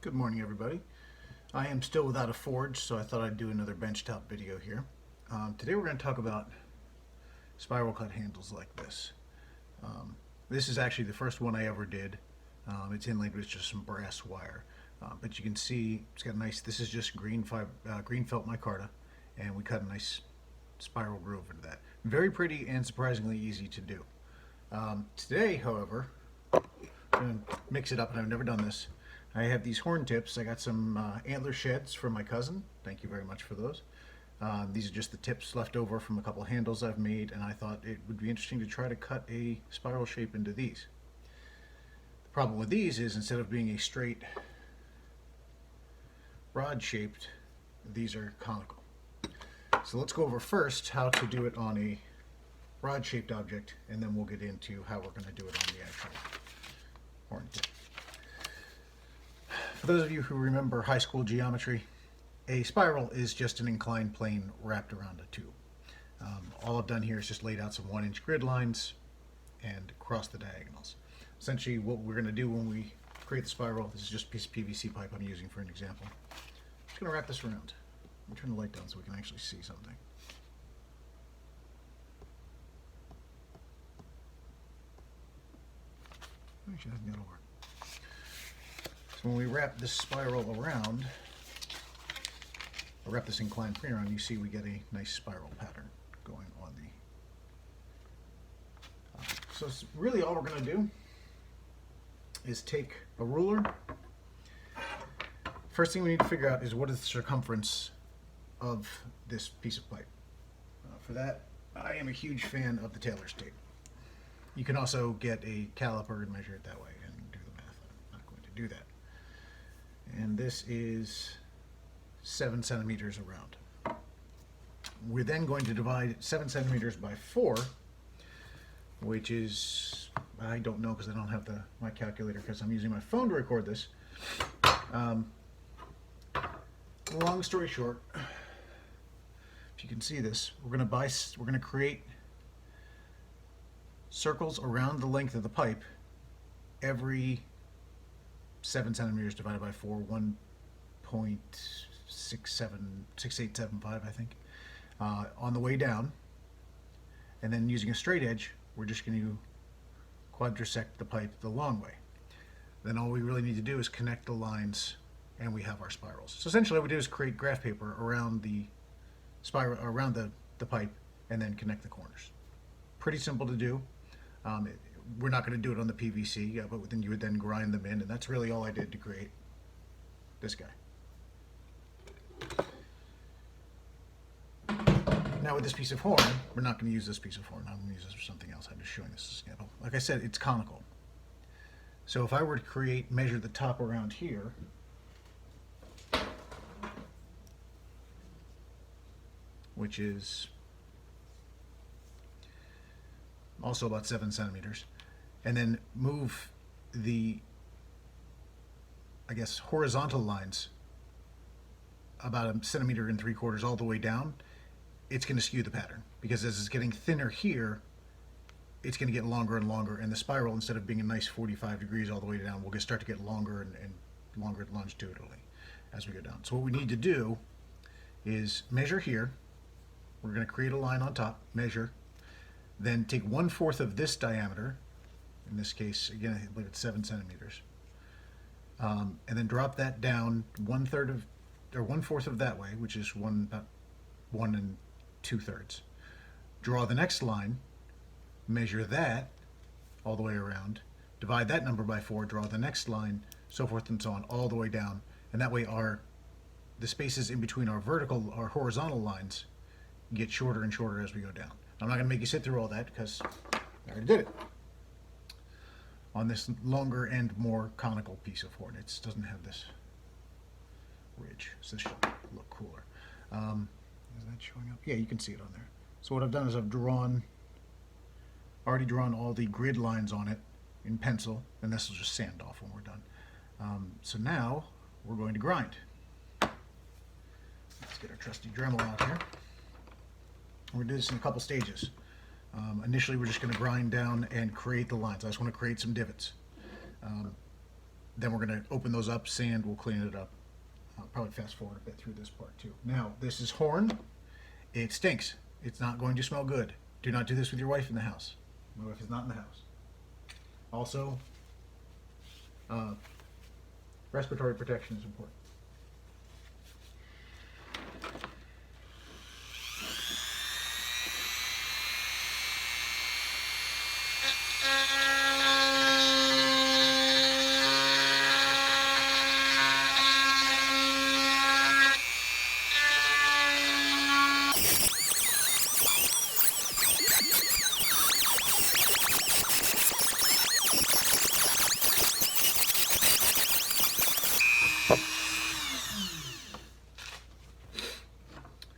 Good morning, everybody. I am still without a forge, so I thought I'd do another benchtop video here. Today we're going to talk about spiral cut handles like this. This is actually the first one I ever did. It's inlaid with just some brass wire. But you can see it's got a nice, this is just green felt micarta, and we cut a nice spiral groove into that. Very pretty and surprisingly easy to do. Today, however, I'm going to mix it up, and I've never done this. I have these horn tips. I got some antler sheds from my cousin. Thank you very much for those. These are just the tips left over from a couple handles I've made, and I thought it would be interesting to try to cut a spiral shape into these. The problem with these is instead of being a straight rod shaped, these are conical. So let's go over first how to do it on a rod shaped object, and then we'll get into how we're going to do it on the actual horn tip. For those of you who remember high school geometry, a spiral is just an inclined plane wrapped around a tube. All I've done here is just laid out some 1-inch grid lines and crossed the diagonals. Essentially what we're going to do when we create the spiral, this is just a piece of PVC pipe I'm using for an example. I'm just going to wrap this around. Let me turn the light down so we can actually see something. Actually, that's going to work. When we wrap this spiral around, or wrap this inclined plane around, you see we get a nice spiral pattern going on the... so it's really all we're going to do is take a ruler. First thing we need to figure out is what is the circumference of this piece of pipe. For that, I am a huge fan of the Taylor's tape. You can also get a caliper and measure it that way and do the math. I'm not going to do that. And this is 7 centimeters around. We're then going to divide 7 centimeters by 4, which is, I don't know because I don't have my calculator because I'm using my phone to record this. Long story short, if you can see this, we're going to create circles around the length of the pipe every 7 centimeters divided by 4, 1.6875, I think, on the way down. And then using a straight edge, we're just going to quadrisect the pipe the long way. Then all we really need to do is connect the lines, and we have our spirals. So essentially what we do is create graph paper around the spiral, around the pipe, and then connect the corners. Pretty simple to do. We're not going to do it on the PVC, but then you would then grind them in, and that's really all I did to create this guy. Now with this piece of horn, we're not going to use this piece of horn. I'm going to use this for something else. I'm just showing this example. Like I said, it's conical. So if I were to measure the top around here, which is also about 7 centimeters, and then move the, I guess, horizontal lines about 1.75 centimeters all the way down, it's going to skew the pattern, because as it's getting thinner here, it's going to get longer and longer, and the spiral, instead of being a nice 45 degrees all the way down, will start to get longer and longer longitudinally as we go down. So what we need to do is measure here. We're going to create a line on top, measure, then take 1/4 of this diameter, in this case, again, I believe it's 7 centimeters, and then drop that down 1/4 of that way, which is about 1 2/3. Draw the next line, measure that all the way around, divide that number by 4, draw the next line, so forth and so on, all the way down, and that way the spaces in between our horizontal lines get shorter and shorter as we go down. I'm not going to make you sit through all that because I already did it. On this longer and more conical piece of horn, it doesn't have this ridge, so this should look cooler. Is that showing up? Yeah, you can see it on there. So what I've done is I've already drawn all the grid lines on it in pencil, and this will just sand off when we're done. So now we're going to grind. Let's get our trusty Dremel out here. We're going to do this in a couple stages. Initially, we're just going to grind down and create the lines. I just want to create some divots. Then we're going to open those up, sand, we'll clean it up. I'll probably fast forward a bit through this part too. Now, this is horn. It stinks. It's not going to smell good. Do not do this with your wife in the house. My wife is not in the house. Also, respiratory protection is important.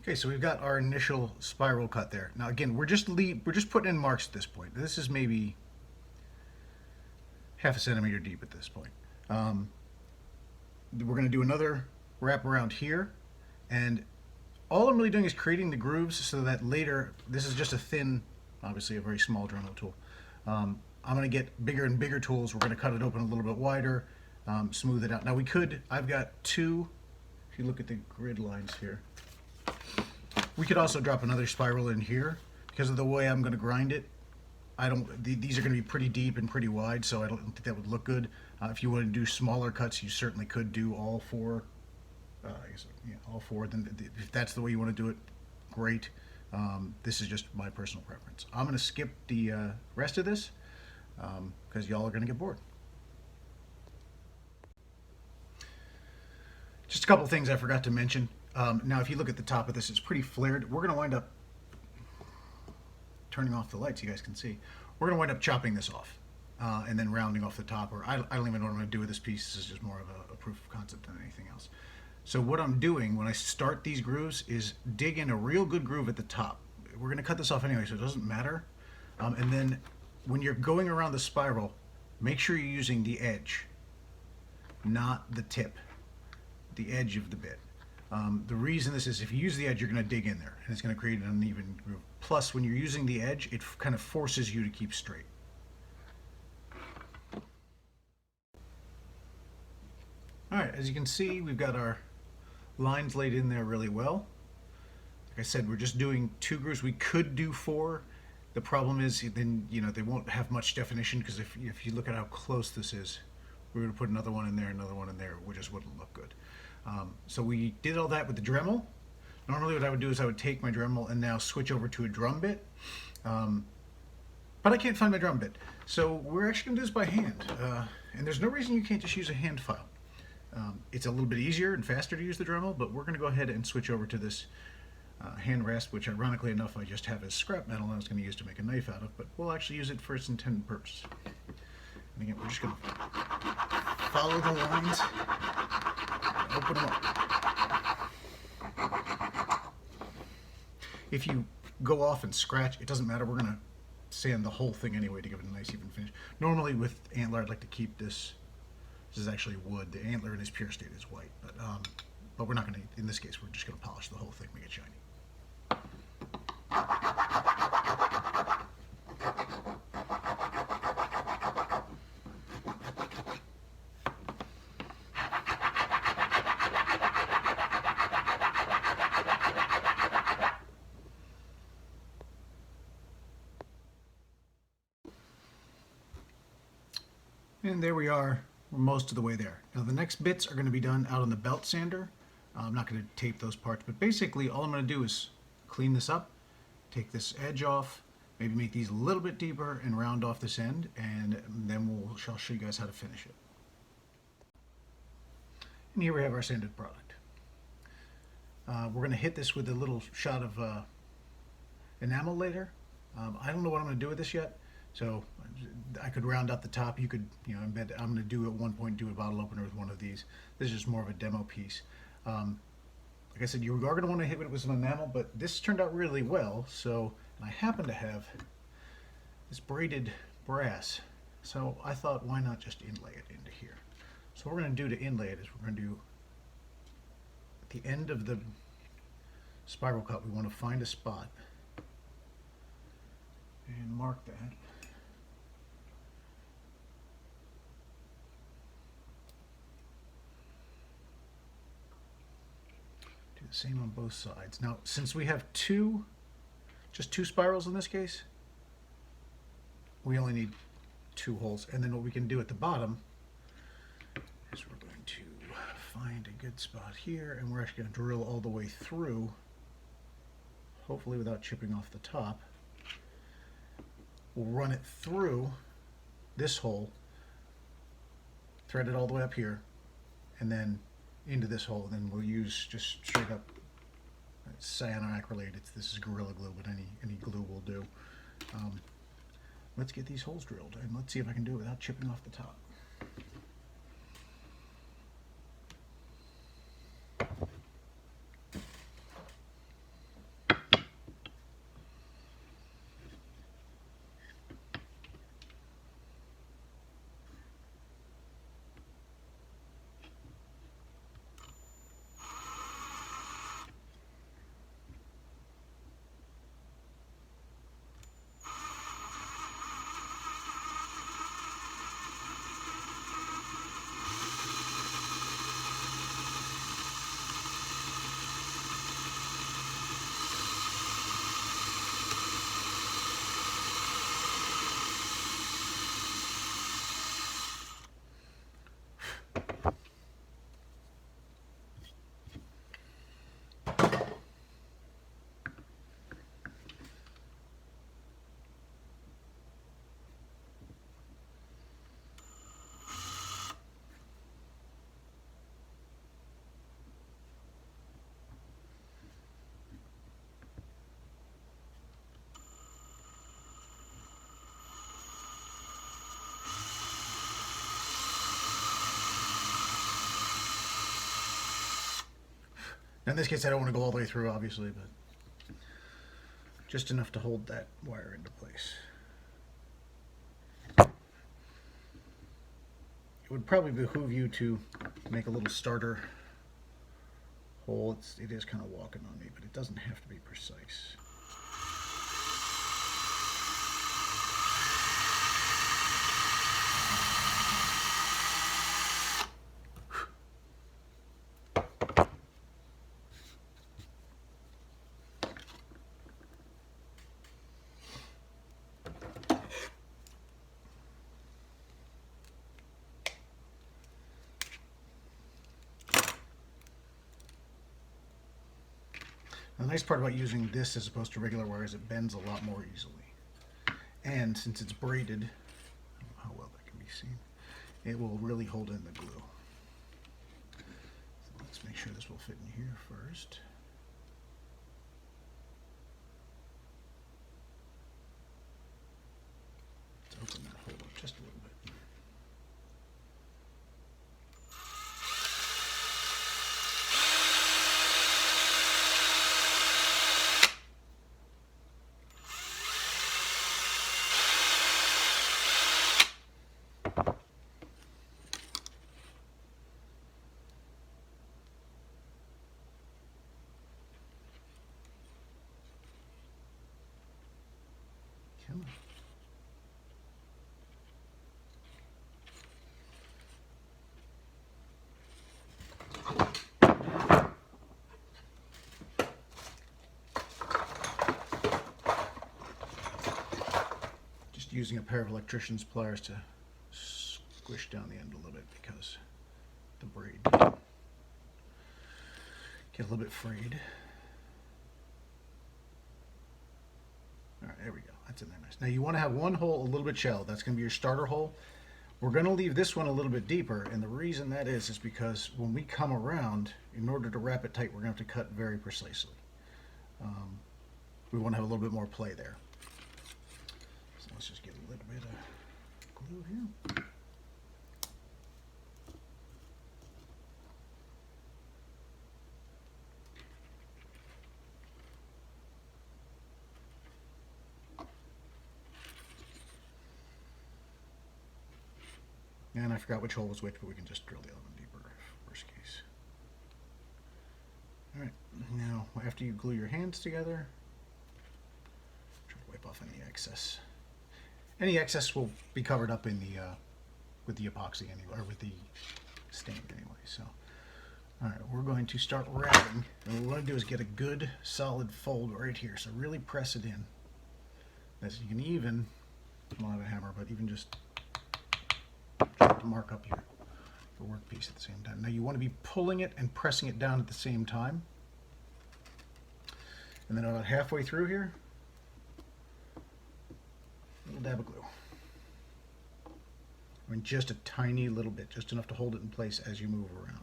Okay, so we've got our initial spiral cut there. Now again, we're just putting in marks at this point. This is maybe half a centimeter deep at this point. We're going to do another wrap around here, and all I'm really doing is creating the grooves so that later, this is just a thin, obviously a very small Dremel tool. I'm going to get bigger and bigger tools. We're going to cut it open a little bit wider, smooth it out. Now I've got two, if you look at the grid lines here, we could also drop another spiral in here. Because of the way I'm going to grind it, these are going to be pretty deep and pretty wide, so I don't think that would look good. If you want to do smaller cuts, you certainly could do all four. All four. Then if that's the way you want to do it, great. This is just my personal preference. I'm going to skip the rest of this because y'all are going to get bored. Just a couple things I forgot to mention. Now, if you look at the top of this, it's pretty flared. We're going to wind up turning off the lights, you guys can see. We're going to wind up chopping this off and then rounding off the top. Or I don't even know what I'm going to do with this piece. This is just more of a proof of concept than anything else. So what I'm doing when I start these grooves is dig in a real good groove at the top. We're going to cut this off anyway, so it doesn't matter. And then when you're going around the spiral, make sure you're using the edge, not the tip, the edge of the bit. The reason this is, if you use the edge, you're going to dig in there, and it's going to create an uneven groove. Plus, when you're using the edge, it kind of forces you to keep straight. All right, as you can see, we've got our lines laid in there really well. Like I said, we're just doing 2 grooves. We could do 4. The problem is then, they won't have much definition, because if you look at how close this is, we're going to put another one in there, it just wouldn't look good. So we did all that with the Dremel. Normally what I would do is I would take my Dremel and now switch over to a drum bit. But I can't find my drum bit. So we're actually going to do this by hand. And there's no reason you can't just use a hand file. It's a little bit easier and faster to use the Dremel, but we're going to go ahead and switch over to this hand rasp, which ironically enough I just have as scrap metal and I was going to use to make a knife out of, but we'll actually use it for its intended purpose. And again, we're just going to follow the lines, open them up. If you go off and scratch, it doesn't matter. We're going to sand the whole thing anyway to give it a nice even finish. Normally with antler, I'd like to keep this. This is actually wood. The antler in its pure state is white, but we're not going to. In this case, we're just going to polish the whole thing, make it shiny. And there we are. We're most of the way there. Now the next bits are going to be done out on the belt sander. I'm not going to tape those parts, but basically all I'm going to do is clean this up, take this edge off, maybe make these a little bit deeper and round off this end, and then I'll show you guys how to finish it. And here we have our sanded product. We're going to hit this with a little shot of enamel later. I don't know what I'm going to do with this yet. So I could round out the top. You could, embed. I'm going to do at one point do a bottle opener with one of these. This is just more of a demo piece. Like I said, you are going to want to hit it with some enamel, but this turned out really well. So I happen to have this braided brass. So I thought, why not just inlay it into here? So what we're going to do to inlay it is we're going to do at the end of the spiral cut. We want to find a spot and mark that. Same on both sides. Now, since we have just two spirals in this case, we only need 2 holes. And then what we can do at the bottom is we're going to find a good spot here, and we're actually going to drill all the way through, hopefully without chipping off the top. We'll run it through this hole, thread it all the way up here, and then into this hole. Then we'll use just straight up cyanoacrylate. This is Gorilla Glue, but any glue will do. Let's get these holes drilled, and let's see if I can do it without chipping off the top. Now in this case, I don't want to go all the way through, obviously, but just enough to hold that wire into place. It would probably behoove you to make a little starter hole. It is kind of walking on me, but it doesn't have to be precise. The nice part about using this as opposed to regular wire is it bends a lot more easily. And since it's braided, I don't know how well that can be seen, it will really hold in the glue. So let's make sure this will fit in here first. Let's open that hole up just a little bit. Come on. Just using a pair of electrician's pliers to squish down the end a little bit because the braid get a little bit frayed. All right, there we go. That's in there nice. Now you want to have one hole a little bit shallow. That's going to be your starter hole. We're going to leave this one a little bit deeper, and the reason that is because when we come around, in order to wrap it tight, we're going to have to cut very precisely. We want to have a little bit more play there. So let's just get a little bit of glue here. And I forgot which hole was which, but we can just drill the other one deeper, worst case. All right, now after you glue your hands together, try to wipe off any excess. Any excess will be covered up in the with the epoxy anyway, or with the stain anyway. So All right, we're going to start wrapping, and what we're going to do is get a good solid fold right here. So really press it in. As you can even, I don't have a hammer, but even just to mark up your workpiece at the same time. Now you want to be pulling it and pressing it down at the same time. And then about halfway through here, a little dab of glue. I mean, just a tiny little bit, just enough to hold it in place as you move around.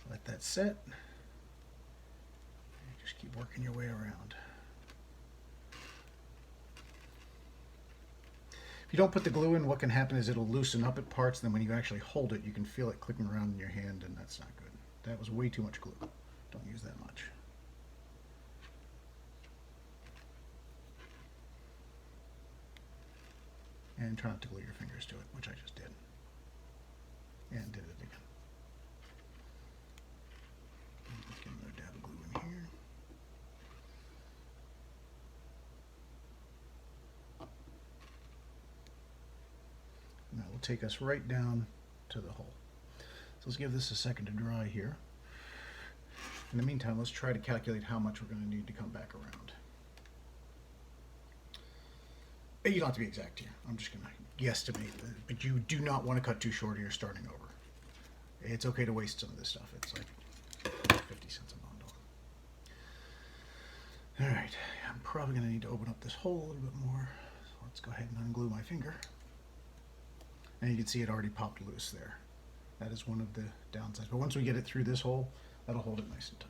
Let that set. Just keep working your way around. If you don't put the glue in, what can happen is it'll loosen up at parts, and then when you actually hold it, you can feel it clicking around in your hand, and that's not good. That was way too much glue. Don't use that much. And try not to glue your fingers to it, which I just did. And did it again. Let's get another dab of glue in here. And that will take us right down to the hole. So let's give this a second to dry here. In the meantime, let's try to calculate how much we're going to need to come back around. You don't have to be exact here. I'm just going to guesstimate, but you do not want to cut too short or you're starting over. It's okay to waste some of this stuff. It's like 50 cents a bundle. All right, I'm probably going to need to open up this hole a little bit more. So let's go ahead and unglue my finger. And you can see it already popped loose there. That is one of the downsides. But once we get it through this hole, that'll hold it nice and tight.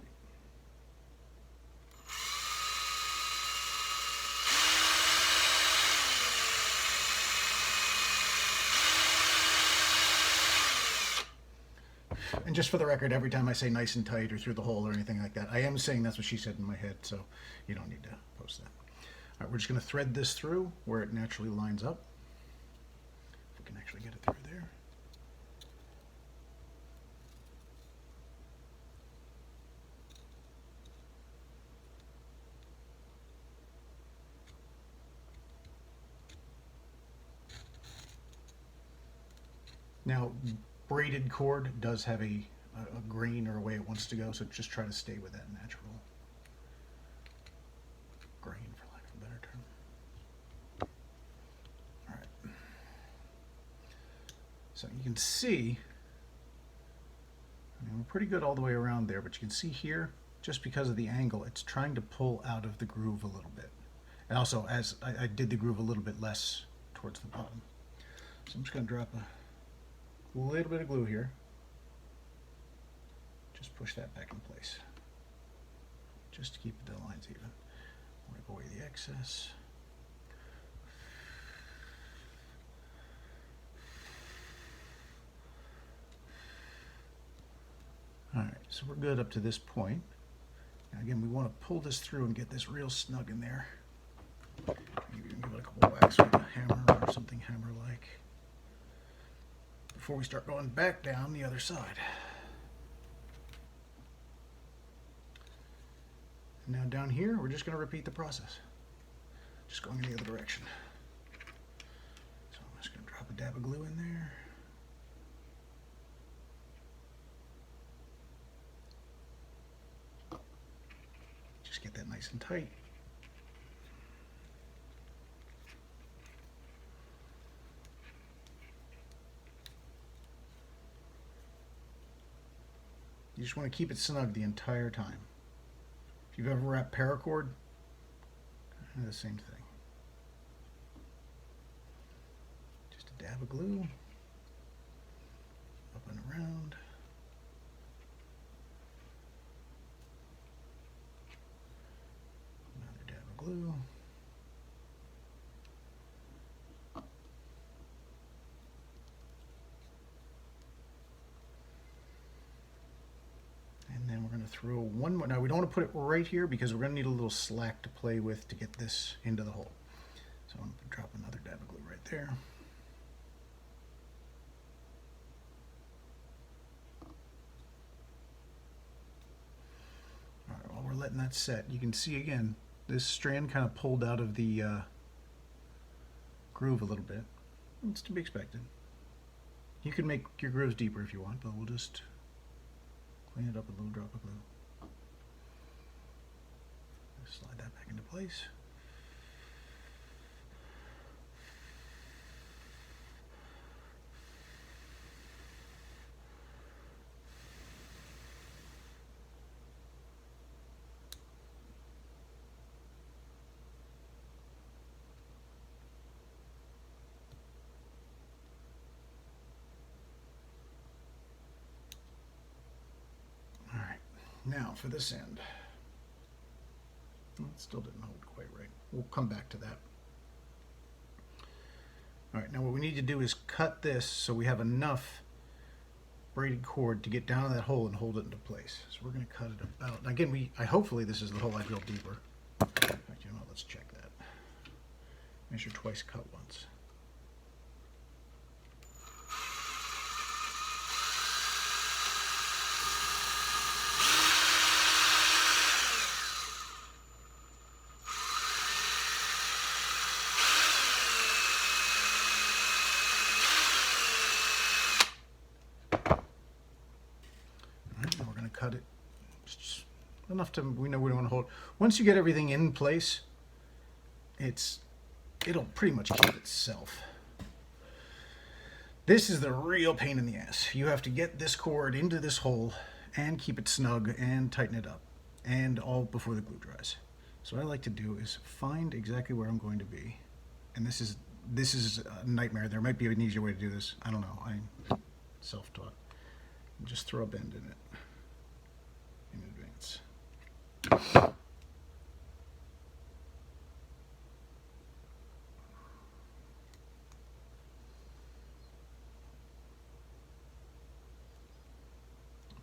And just for the record, every time I say nice and tight or through the hole or anything like that, I am saying that's what she said in my head, so you don't need to post that. All right, we're just going to thread this through where it naturally lines up. If we can actually get it through there. Now, braided cord does have a grain or a way it wants to go, so just try to stay with that natural grain, for lack of a better term. All right. So you can see, I mean, we're pretty good all the way around there, but you can see here, just because of the angle, it's trying to pull out of the groove a little bit. And also, as I did the groove a little bit less towards the bottom. So I'm just going to drop a little bit of glue here. Just push that back in place. Just to keep the lines even. Wipe away the excess. Alright, so we're good up to this point. Now again, we want to pull this through and get this real snug in there. Maybe even give it a couple whacks with a hammer or something hammer-like before we start going back down the other side. And now down here, we're just going to repeat the process. Just going in the other direction. So I'm just going to drop a dab of glue in there. Just get that nice and tight. You just want to keep it snug the entire time. If you've ever wrapped paracord, the same thing. Just a dab of glue, up and around. Another dab of glue. And then we're going to throw one more. Now we don't want to put it right here because we're going to need a little slack to play with to get this into the hole. So I'm going to drop another dab of glue right there. All right, while we're letting that set, you can see again, this strand kind of pulled out of the groove a little bit. It's to be expected. You can make your grooves deeper if you want, but we'll just clean it up with a little drop of glue. Slide that back into place. All right, now for this end. It still didn't hold quite right. We'll come back to that. All right, now what we need to do is cut this so we have enough braided cord to get down to that hole and hold it into place. So we're going to cut it about. Now again, hopefully this is the hole I drilled deeper. In fact, you know what? Let's check that. Measure twice, cut once. Cut it just enough to we know we don't want to hold. Once you get everything in place, it'll pretty much keep itself. This is the real pain in the ass. You have to get this cord into this hole and keep it snug and tighten it up, and all before the glue dries. So what I like to do is find exactly where I'm going to be, and this is a nightmare. There might be an easier way to do this. I don't know. I'm self-taught. Just throw a bend in it. In advance. I'll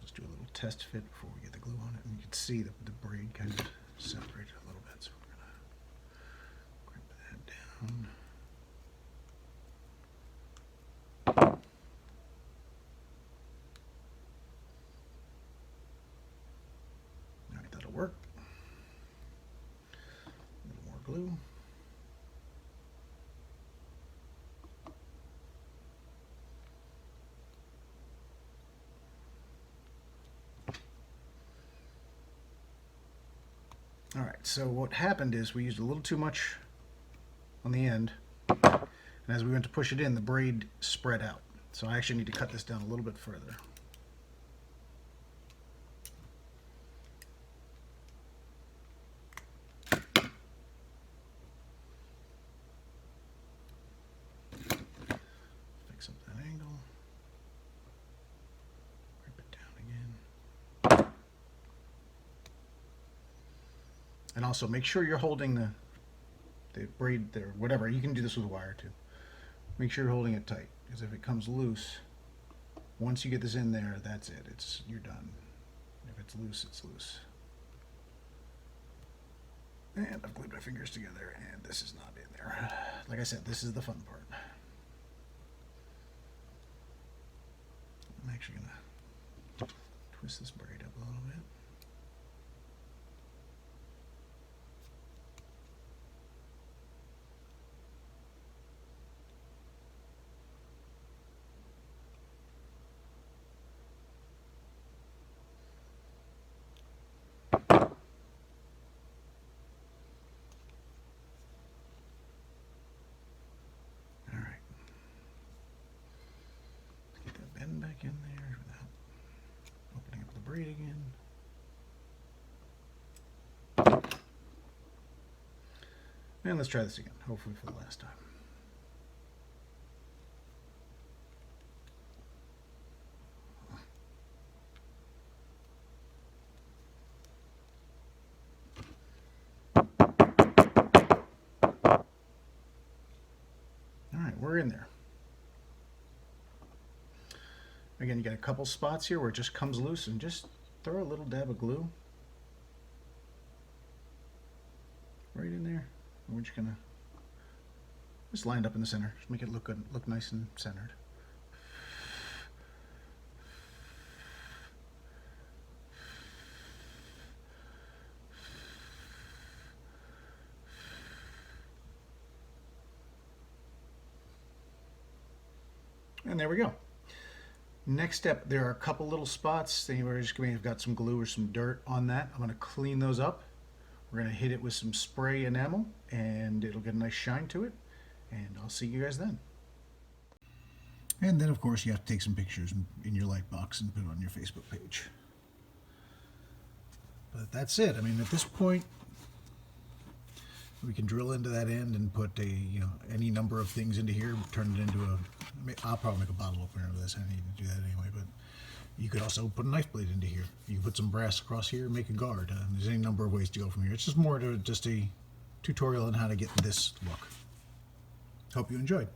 just do a little test fit before we get the glue on it, and you can see the braid kind of separated a little bit, so we're going to crimp that down. Work. A little more glue. All right, so what happened is we used a little too much on the end, and as we went to push it in, the braid spread out. So I actually need to cut this down a little bit further. And also make sure you're holding the braid there, whatever. You can do this with wire too. Make sure you're holding it tight, because if it comes loose, once you get this in there, that's it. You're done. If it's loose, it's loose. And I've glued my fingers together, and this is not in there. Like I said, this is the fun part. I'm actually gonna twist this braid up a little bit. Back in there without opening up the braid again. And let's try this again, hopefully for the last time. All right, we're in there. Again, you got a couple spots here where it just comes loose, and just throw a little dab of glue right in there. And we're just gonna just line it up in the center. Just make it look good, look nice and centered. And there we go. Next step, there are a couple little spots. Anywhere just may have got some glue or some dirt on that. I'm going to clean those up. We're going to hit it with some spray enamel and it'll get a nice shine to it. And I'll see you guys then. And then, of course, you have to take some pictures in your light box and put it on your Facebook page. But that's it. I mean, at this point, we can drill into that end and put any number of things into here, turn it into I'll probably make a bottle opener of this. I need to do that anyway, but you could also put a knife blade into here. You can put some brass across here and make a guard. There's any number of ways to go from here. It's just more to just a tutorial on how to get this look. Hope you enjoyed.